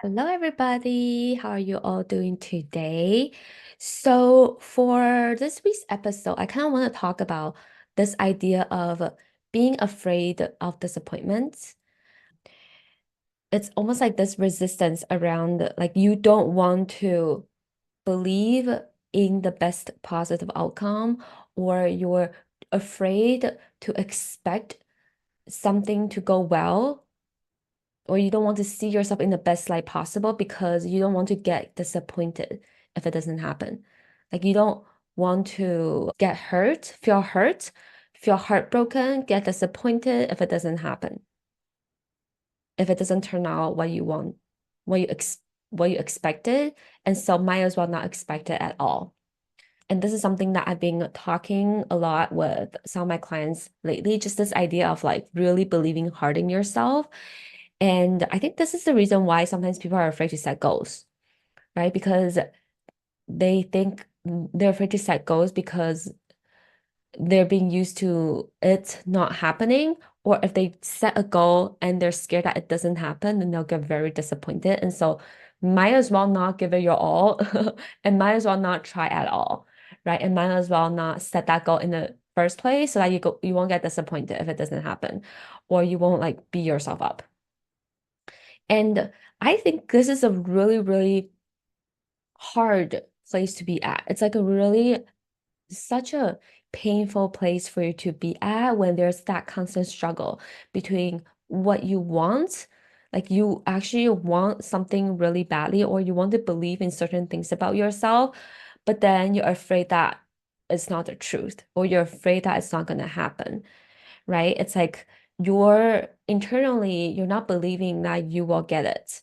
Hello, everybody. How are you all doing today? So, for this week's episode, I kind of want to talk about this idea of being afraid of disappointment. It's almost like this resistance around, like, you don't want to believe in the best positive outcome, or you're afraid to expect something to go well, or you don't want to see yourself in the best light possible because you don't want to get disappointed if it doesn't happen. Like you don't want to get hurt, feel heartbroken, get disappointed if it doesn't happen, if it doesn't turn out what you want, what you expected, and so might as well not expect it at all. And this is something that I've been talking a lot with some of my clients lately, just this idea of like really believing hard in yourself. And I think this is the reason why sometimes people are afraid to set goals, right? Because they think they're afraid to set goals because they're being used to it not happening. Or if they set a goal and they're scared that it doesn't happen, then they'll get very disappointed. And so might as well not give it your all and might as well not try at all, right? And might as well not set that goal in the first place so that you won't get disappointed if it doesn't happen, or you won't like beat yourself up. And I think this is a really, really hard place to be at. It's like a really such a painful place for you to be at when there's that constant struggle between what you want, like you actually want something really badly, or you want to believe in certain things about yourself, but then you're afraid that it's not the truth, or you're afraid that it's not going to happen, right? It's like you're not believing that you will get it,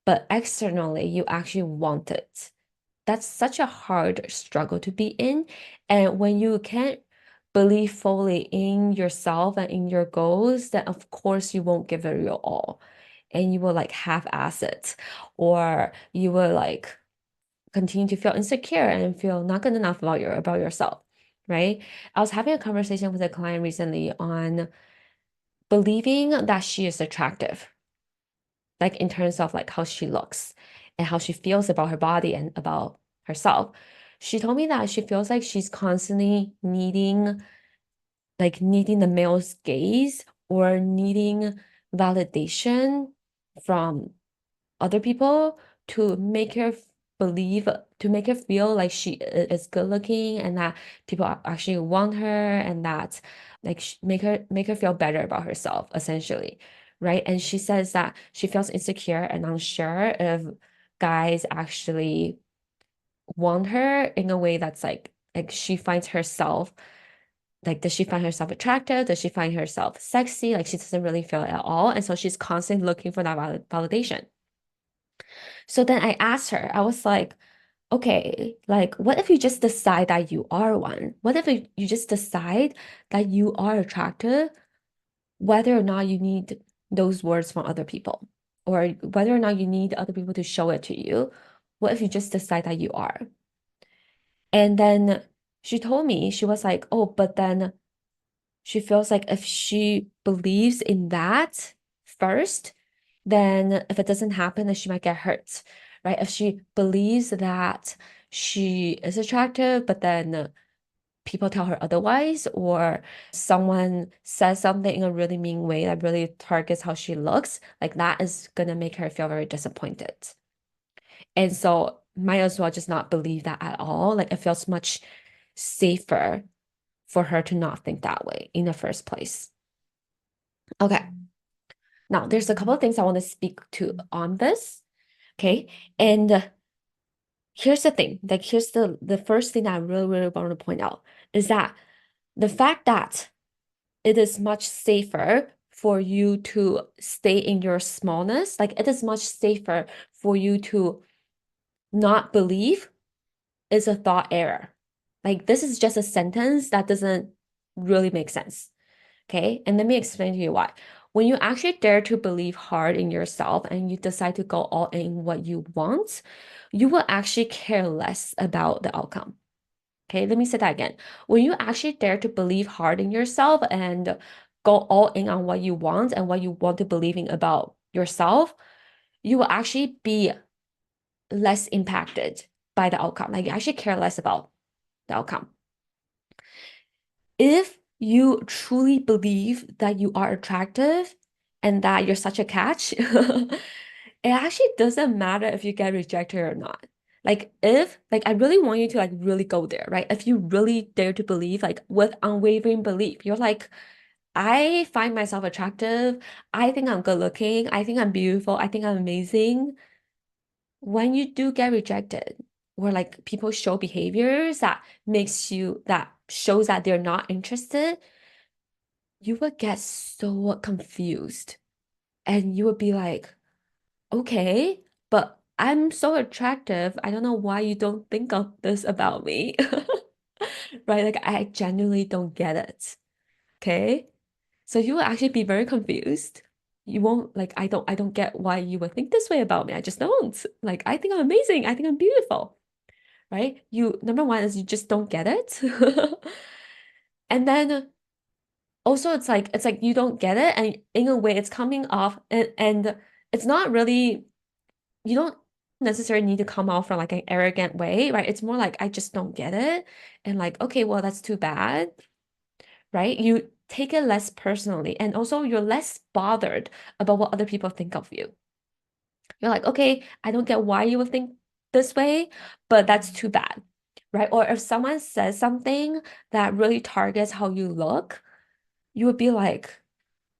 but externally, you actually want it. That's such a hard struggle to be in. And when you can't believe fully in yourself and in your goals, then of course you won't give it your all. And you will like half-ass it, or you will like continue to feel insecure and feel not good enough about yourself, right? I was having a conversation with a client recently on believing that she is attractive, like in terms of like how she looks and how she feels about her body and about herself. She told me that she feels like she's constantly needing the male's gaze, or needing validation from other people to make her believe, to make her feel like she is good looking, and that people actually want her, and that like make her feel better about herself, essentially, right? And she says that she feels insecure and unsure if guys actually want her in a way that's like she finds herself, like, does she find herself attractive? Does she find herself sexy? Like she doesn't really feel it at all, and so she's constantly looking for that validation. So then I asked her, I was like, okay, like, what if you just decide that you are one? What if you just decide that you are attractive, whether or not you need those words from other people, or whether or not you need other people to show it to you? What if you just decide that you are? And then she told me, she was like, oh, but then she feels like if she believes in that first, then if it doesn't happen, then she might get hurt, right? If she believes that she is attractive, but then people tell her otherwise, or someone says something in a really mean way that really targets how she looks, like that is gonna make her feel very disappointed. And so might as well just not believe that at all. Like it feels much safer for her to not think that way in the first place. Okay. Now, there's a couple of things I want to speak to on this. Okay. And here's the thing, like, here's the first thing that I really, really want to point out is that the fact that it is much safer for you to stay in your smallness, like, it is much safer for you to not believe, is a thought error. Like, this is just a sentence that doesn't really make sense. Okay. And let me explain to you why. When you actually dare to believe hard in yourself and you decide to go all in what you want, you will actually care less about the outcome. Okay. Let me say that again. When you actually dare to believe hard in yourself and go all in on what you want and what you want to believe in about yourself, you will actually be less impacted by the outcome. Like you actually care less about the outcome. If you truly believe that you are attractive and that you're such a catch, it actually doesn't matter if you get rejected or not. Like I really want you to like really go there, right? If you really dare to believe, like with unwavering belief, you're like, I find myself attractive. I think I'm good looking. I think I'm beautiful. I think I'm amazing. When you do get rejected, or like people show behaviors that shows that they're not interested, you would get so confused and you would be like, okay, but I'm so attractive. I don't know why you don't think of this about me. Right? Like I genuinely don't get it. Okay. So you will actually be very confused. You won't like, I don't get why you would think this way about me. I just don't. Like, I think I'm amazing. I think I'm beautiful. Right? Number one is you just don't get it. And then also it's like you don't get it, and in a way it's coming off, and it's not really, you don't necessarily need to come off from like an arrogant way, right? It's more like I just don't get it, and like, okay, well, that's too bad, right? You take it less personally, and also you're less bothered about what other people think of you. You're like, okay, I don't get why you would think this way, but that's too bad, right? Or if someone says something that really targets how you look, you would be like,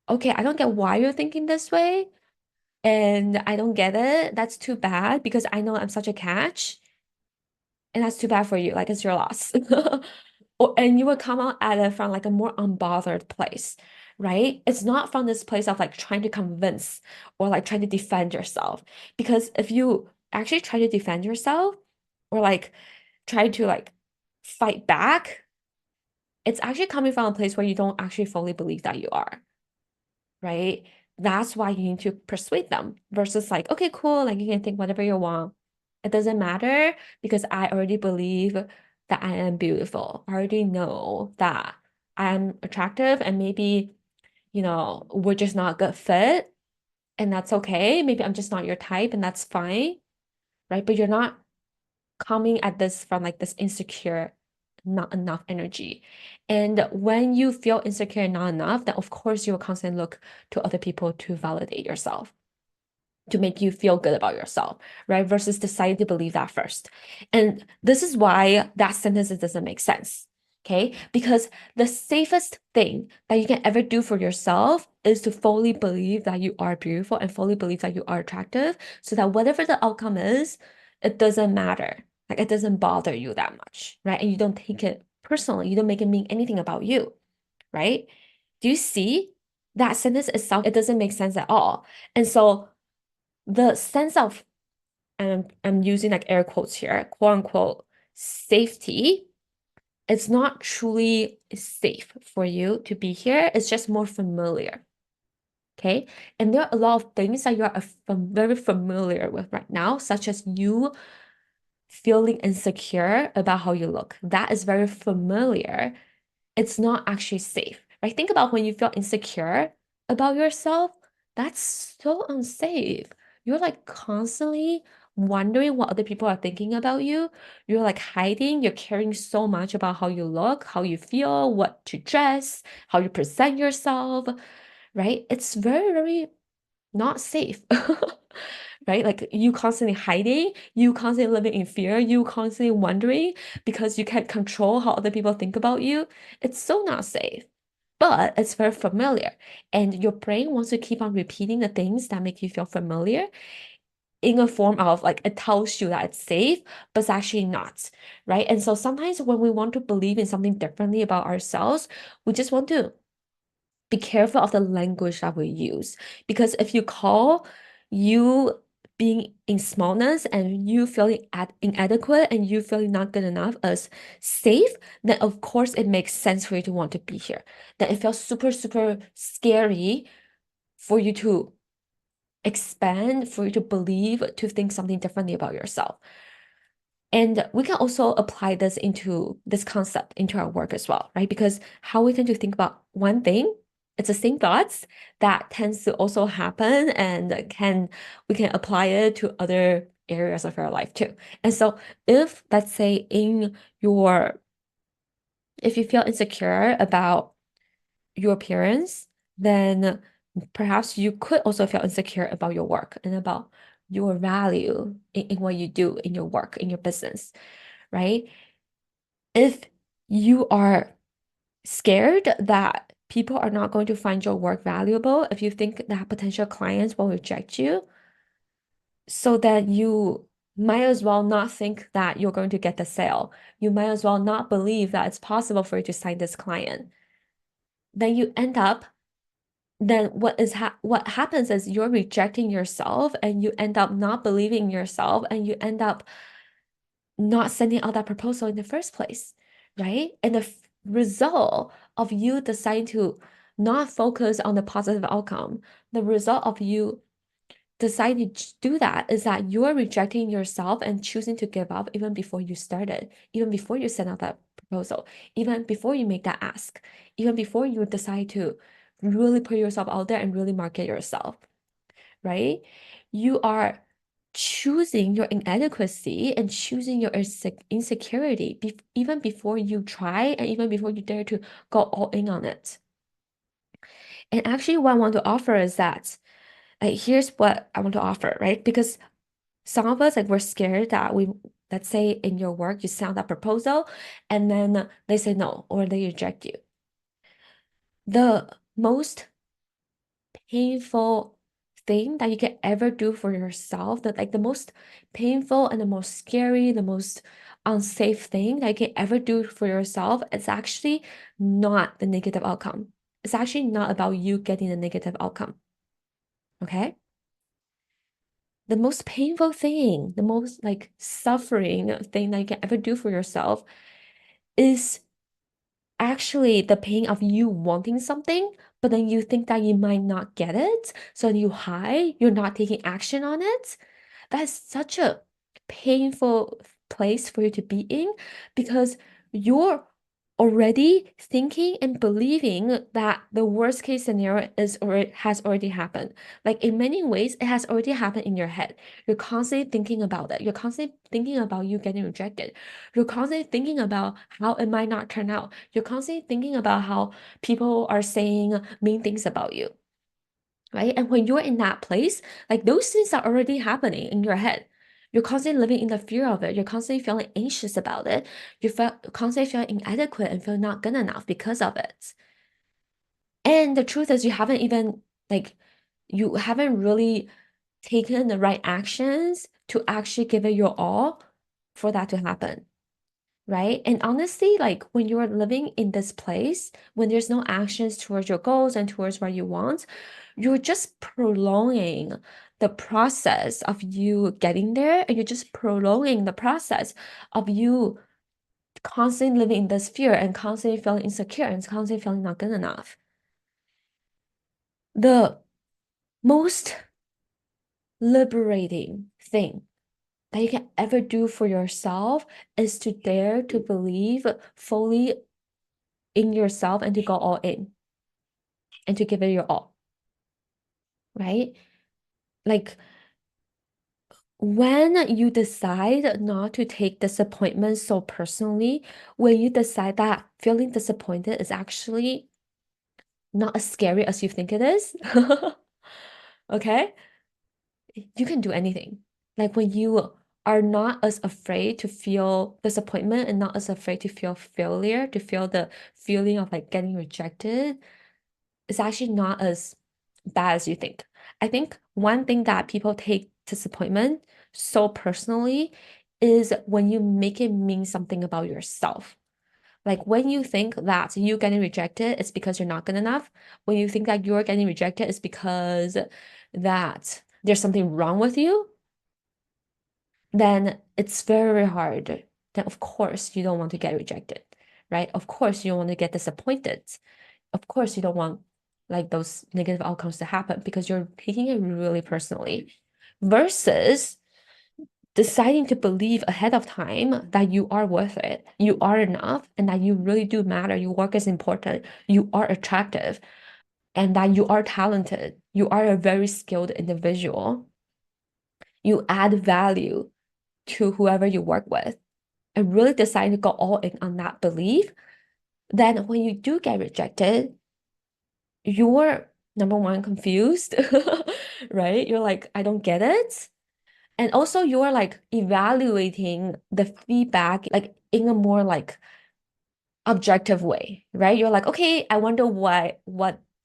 okay, I don't get why you're thinking this way, and I don't get it. That's too bad because I know I'm such a catch, and that's too bad for you. Like it's your loss. And you would come out at it from like a more unbothered place, right? It's not from this place of like trying to convince or like trying to defend yourself. Because if you actually try to defend yourself or like try to like fight back, it's actually coming from a place where you don't actually fully believe that you are, right? That's why you need to persuade them versus like, okay, cool, like you can think whatever you want. It doesn't matter because I already believe that I am beautiful. I already know that I'm attractive and maybe, we're just not a good fit, and that's okay. Maybe I'm just not your type and that's fine, right? But you're not coming at this from like this insecure, not enough energy. And when you feel insecure and not enough, then of course you will constantly look to other people to validate yourself, to make you feel good about yourself, right? Versus deciding to believe that first. And this is why that sentence doesn't make sense. Okay, because the safest thing that you can ever do for yourself is to fully believe that you are beautiful and fully believe that you are attractive, so that whatever the outcome is, it doesn't matter. Like it doesn't bother you that much, right? And you don't take it personally. You don't make it mean anything about you, right? Do you see that sentence itself? It doesn't make sense at all. And so the sense of, and I'm using like air quotes here, quote unquote, safety, it's not truly safe for you to be here. It's just more familiar. Okay. And there are a lot of things that you are very familiar with right now, such as you feeling insecure about how you look. That is very familiar. It's not actually safe, right? Think about when you feel insecure about yourself, that's so unsafe. You're like constantly wondering what other people are thinking about you. You're like hiding, you're caring so much about how you look, how you feel, what to dress, how you present yourself, right? It's very, very not safe. Right? Like you constantly hiding, you constantly living in fear, you constantly wondering because you can't control how other people think about you. It's so not safe, but it's very familiar. And your brain wants to keep on repeating the things that make you feel familiar in a form of like it tells you that it's safe, but it's actually not, right? And so sometimes when we want to believe in something differently about ourselves, we just want to be careful of the language that we use. Because if you call you being in smallness and you feeling inadequate and you feeling not good enough as safe, then of course it makes sense for you to want to be here. Then it feels super, super scary for you to expand, for you to believe, to think something differently about yourself. And we can also apply this into this concept into our work as well, right? Because how we tend to think about one thing it's the same thoughts that tends to also happen and we can apply it to other areas of our life too. And so if, let's say, if you feel insecure about your appearance, then perhaps you could also feel insecure about your work and about your value in what you do in your work, in your business, right? If you are scared that people are not going to find your work valuable, if you think that potential clients will reject you, so that you might as well not think that you're going to get the sale. You might as well not believe that it's possible for you to sign this client. Then you end up, then what happens is you're rejecting yourself and you end up not believing yourself and you end up not sending out that proposal in the first place, right? And the result of you deciding to not focus on the positive outcome, the result of you deciding to do that is that you're rejecting yourself and choosing to give up even before you started, even before you send out that proposal, even before you make that ask, even before you decide to really put yourself out there and really market yourself, right? You are choosing your inadequacy and choosing your insecurity even before you try and even before you dare to go all in on it. And actually, what I want to offer is that, like, here's what I want to offer, right? Because some of us, like, we're scared that let's say in your work, you send that proposal and then they say no or they reject you. The most painful thing that you can ever do for yourself, that like the most painful and the most scary, the most unsafe thing that you can ever do for yourself, it's actually not the negative outcome. It's actually not about you getting the negative outcome. Okay? The most painful thing, the most like suffering thing that you can ever do for yourself is actually the pain of you wanting something, but then you think that you might not get it. So you hide, you're not taking action on it. That's such a painful place for you to be in because you're already thinking and believing that the worst case scenario has already happened. Like in many ways, it has already happened in your head. You're constantly thinking about it. You're constantly thinking about you getting rejected. You're constantly thinking about how it might not turn out. You're constantly thinking about how people are saying mean things about you, right? And when you're in that place, like those things are already happening in your head. You're constantly living in the fear of it. You're constantly feeling anxious about it. You feel constantly feel inadequate and feel not good enough because of it. And the truth is, you haven't really taken the right actions to actually give it your all for that to happen. Right? And honestly, like when you're living in this place, when there's no actions towards your goals and towards what you want, you're just prolonging the process of you getting there, and you're just prolonging the process of you constantly living in this fear and constantly feeling insecure and constantly feeling not good enough. The most liberating thing that you can ever do for yourself is to dare to believe fully in yourself and to go all in and to give it your all, right? Like when you decide not to take disappointment so personally, when you decide that feeling disappointed is actually not as scary as you think it is, okay? You can do anything. Like when you are not as afraid to feel disappointment and not as afraid to feel failure, to feel the feeling of like getting rejected, it's actually not as bad as you think. I think one thing that people take disappointment so personally is when you make it mean something about yourself. Like when you think that you getting rejected is because you're not good enough, when you think that you're getting rejected is because that there's something wrong with you, then it's very hard. Then of course you don't want to get rejected, right? Of course you don't want to get disappointed. Of course you don't want like those negative outcomes to happen because you're taking it really personally versus deciding to believe ahead of time that you are worth it, you are enough, and that you really do matter. Your work is important, you are attractive, and that you are talented, you are a very skilled individual, you add value to whoever you work with, and really decide to go all in on that belief, then when you do get rejected, you're number one, confused, right? You're like, I don't get it. And also you're like evaluating the feedback like in a more like objective way, right? You're like, okay, I wonder why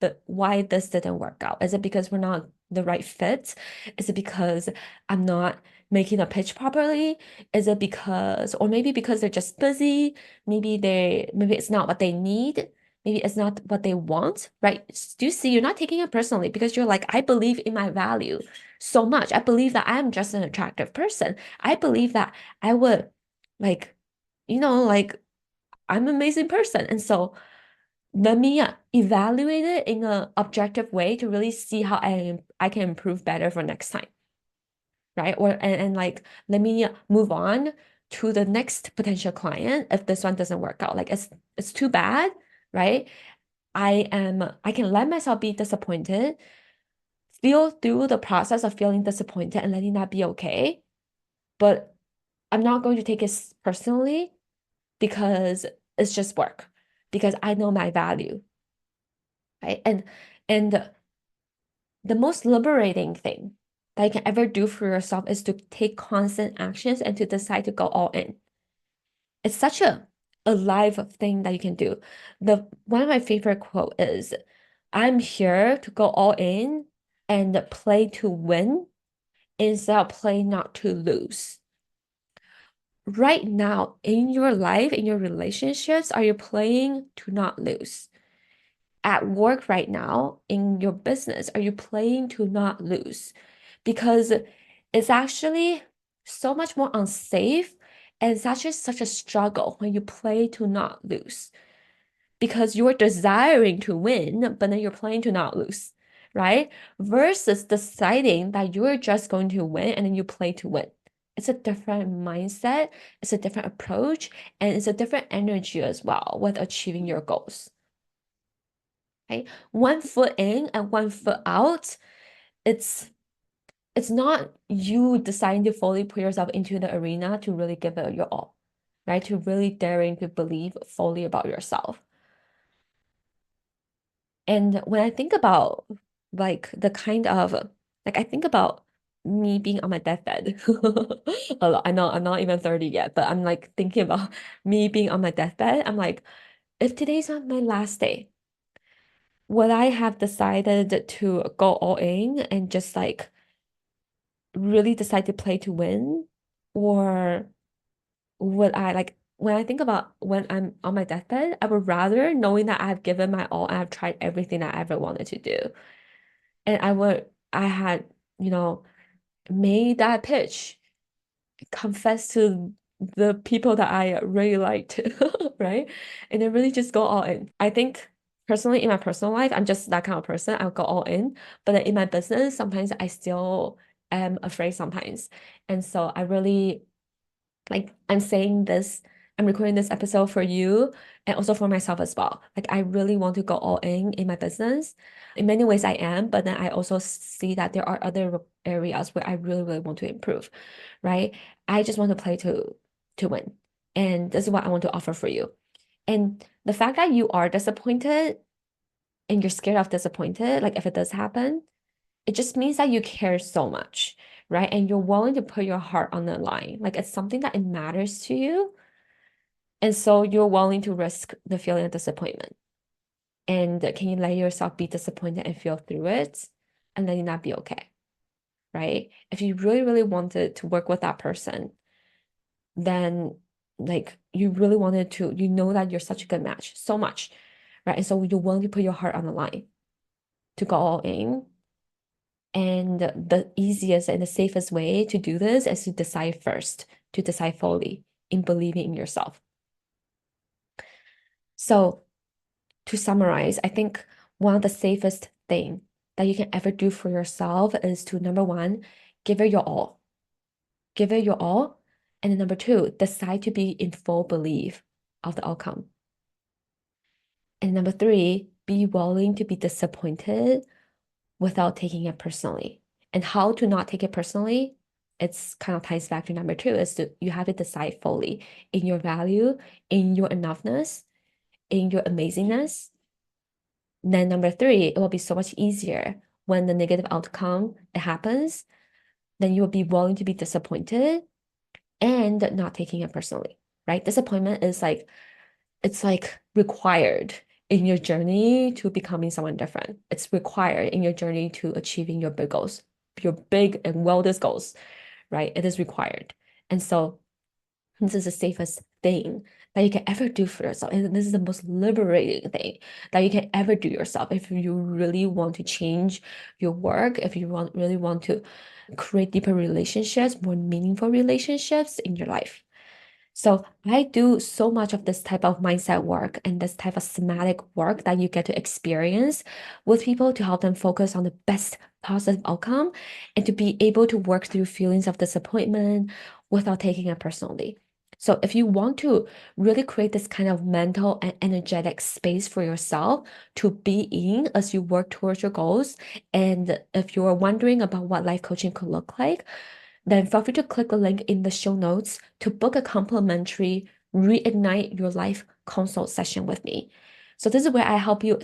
this didn't work out. Is it because we're not the right fit? Is it because I'm not making a pitch properly? Is it because, or maybe because they're just busy? Maybe it's not what they need. Maybe it's not what they want, right? Do you see? You're not taking it personally because you're like, I believe in my value so much. I believe that I'm just an attractive person. I believe that I would like, like I'm an amazing person. And so let me evaluate it in an objective way to really see how I can improve better for next time, right? And like let me move on to the next potential client if this one doesn't work out. Like it's too bad, right? I can let myself be disappointed, feel through the process of feeling disappointed and letting that be okay. But I'm not going to take it personally because it's just work, because I know my value, right? And the most liberating thing that you can ever do for yourself is to take constant actions and to decide to go all in. It's such a live thing that you can do. The one of my favorite quote is, I'm here to go all in and play to win instead of play not to lose. Right now in your life, in your relationships, are you playing to not lose? At work right now, in your business, are you playing to not lose? Because it's actually so much more unsafe and it's actually such a struggle when you play to not lose because you're desiring to win, but then you're playing to not lose, right? Versus deciding that you're just going to win and then you play to win. It's a different mindset, it's a different approach, and it's a different energy as well with achieving your goals. Right? One foot in and one foot out, it's it's not you deciding to fully put yourself into the arena to really give it your all, right? To really daring to believe fully about yourself. And when I think about like the kind of like I think about me being on my deathbed a lot. I know I'm not even 30 yet, but I'm like thinking about me being on my deathbed. I'm like, if today's not my last day, would I have decided to go all in and just like really decide to play to win? Or would I like when I think about when I'm on my deathbed, I would rather knowing that I've given my all and I've tried everything I ever wanted to do. And I had, made that pitch, confess to the people that I really liked, right? And then really just go all in. I think personally in my personal life, I'm just that kind of person. I'll go all in. But then in my business, sometimes I still am afraid sometimes. And so I really like I'm saying this, I'm recording this episode for you and also for myself as well. Like I really want to go all in my business. In many ways I am, but then I also see that there are other areas where I really, really want to improve, right? I just want to play to win. And this is what I want to offer for you. And the fact that you are disappointed and you're scared of disappointed, like if it does happen, it just means that you care so much, right? And you're willing to put your heart on the line. Like it's something that it matters to you. And so you're willing to risk the feeling of disappointment. And can you let yourself be disappointed and feel through it and letting that be okay, right? If you really, really wanted to work with that person, then like you really wanted to, you know that you're such a good match, so much, right? And so you're willing to put your heart on the line to go all in. And the easiest and the safest way to do this is to decide first, to decide fully in believing in yourself. So to summarize, I think one of the safest thing that you can ever do for yourself is to number one, give it your all. Give it your all. And then number two, decide to be in full belief of the outcome. And number three, be willing to be disappointed without taking it personally. And how to not take it personally, it's kind of ties back to number two, is to you have to decide fully in your value, in your enoughness, in your amazingness. Then number three, it will be so much easier when the negative outcome it happens, then you will be willing to be disappointed and not taking it personally, right? Disappointment is like it's like required in your journey to becoming someone different. It's required in your journey to achieving your big goals, your big and wildest goals, right? It is required. And so this is the safest thing that you can ever do for yourself. And this is the most liberating thing that you can ever do yourself if you really want to change your work, if you really want to create deeper relationships, more meaningful relationships in your life. So I do so much of this type of mindset work and this type of somatic work that you get to experience with people to help them focus on the best positive outcome and to be able to work through feelings of disappointment without taking it personally. So if you want to really create this kind of mental and energetic space for yourself to be in as you work towards your goals, and if you're wondering about what life coaching could look like, then feel free to click the link in the show notes to book a complimentary Reignite Your Life consult session with me. So this is where I help you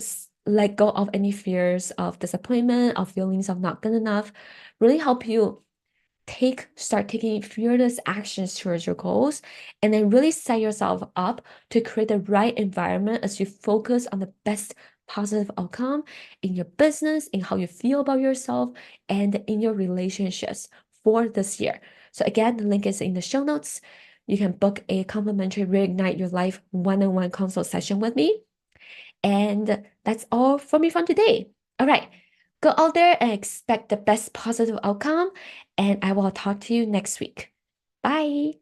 let go of any fears of disappointment, of feelings of not good enough, really help you start taking fearless actions towards your goals, and then really set yourself up to create the right environment as you focus on the best positive outcome in your business, in how you feel about yourself, and in your relationships for this year. So again, the link is in the show notes. You can book a complimentary Reignite Your Life one-on-one consult session with me. And that's all for me from today. All right, go out there and expect the best positive outcome. And I will talk to you next week. Bye.